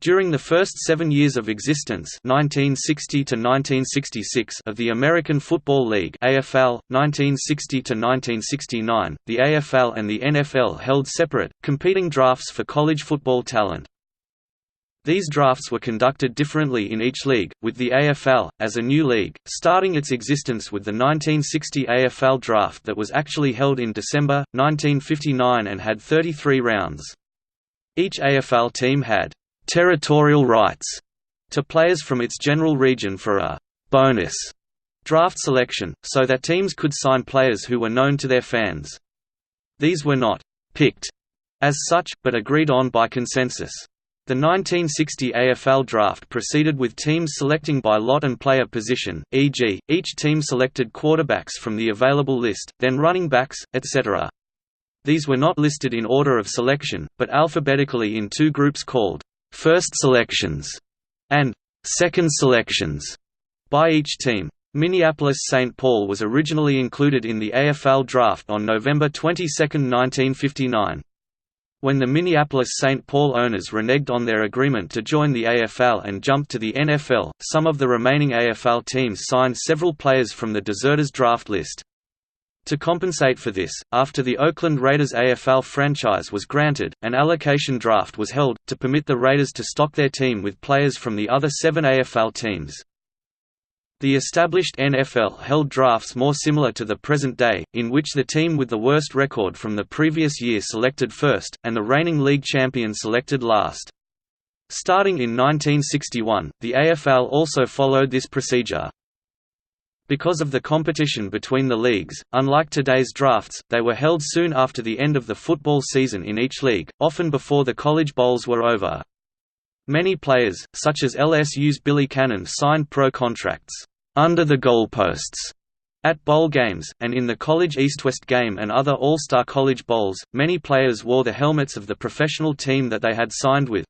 During the first 7 years of existence 1960 to 1966 of the American Football League AFL, 1960 to 1969, the AFL and the NFL held separate, competing drafts for college football talent. These drafts were conducted differently in each league, with the AFL, as a new league, starting its existence with the 1960 AFL draft that was actually held in December, 1959 and had 33 rounds. Each AFL team had territorial rights to players from its general region for a bonus draft selection, so that teams could sign players who were known to their fans. These were not picked as such, but agreed on by consensus. The 1960 AFL draft proceeded with teams selecting by lot and player position, e.g., each team selected quarterbacks from the available list, then running backs, etc. These were not listed in order of selection, but alphabetically in two groups called first selections and second selections by each team. Minneapolis-St. Paul was originally included in the AFL draft on November 22, 1959. When the Minneapolis-St. Paul owners reneged on their agreement to join the AFL and jumped to the NFL, some of the remaining AFL teams signed several players from the deserters draft list. To compensate for this, after the Oakland Raiders AFL franchise was granted, an allocation draft was held, to permit the Raiders to stock their team with players from the other 7 AFL teams. The established NFL held drafts more similar to the present day, in which the team with the worst record from the previous year selected first, and the reigning league champion selected last. Starting in 1961, the AFL also followed this procedure. Because of the competition between the leagues, unlike today's drafts, they were held soon after the end of the football season in each league, often before the college bowls were over. Many players, such as LSU's Billy Cannon, signed pro contracts under the goalposts at bowl games, and in the college East-West game and other All-Star College Bowls, many players wore the helmets of the professional team that they had signed with.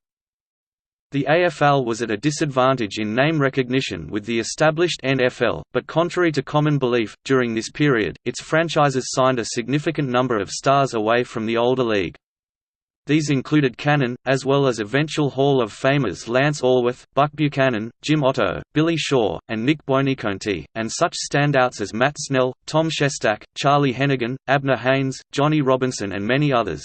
The AFL was at a disadvantage in name recognition with the established NFL, but contrary to common belief, during this period, its franchises signed a significant number of stars away from the older league. These included Cannon, as well as eventual Hall of Famers Lance Allworth, Buck Buchanan, Jim Otto, Billy Shaw, and Nick Buoniconti, and such standouts as Matt Snell, Tom Shestak, Charlie Hennigan, Abner Haynes, Johnny Robinson and many others.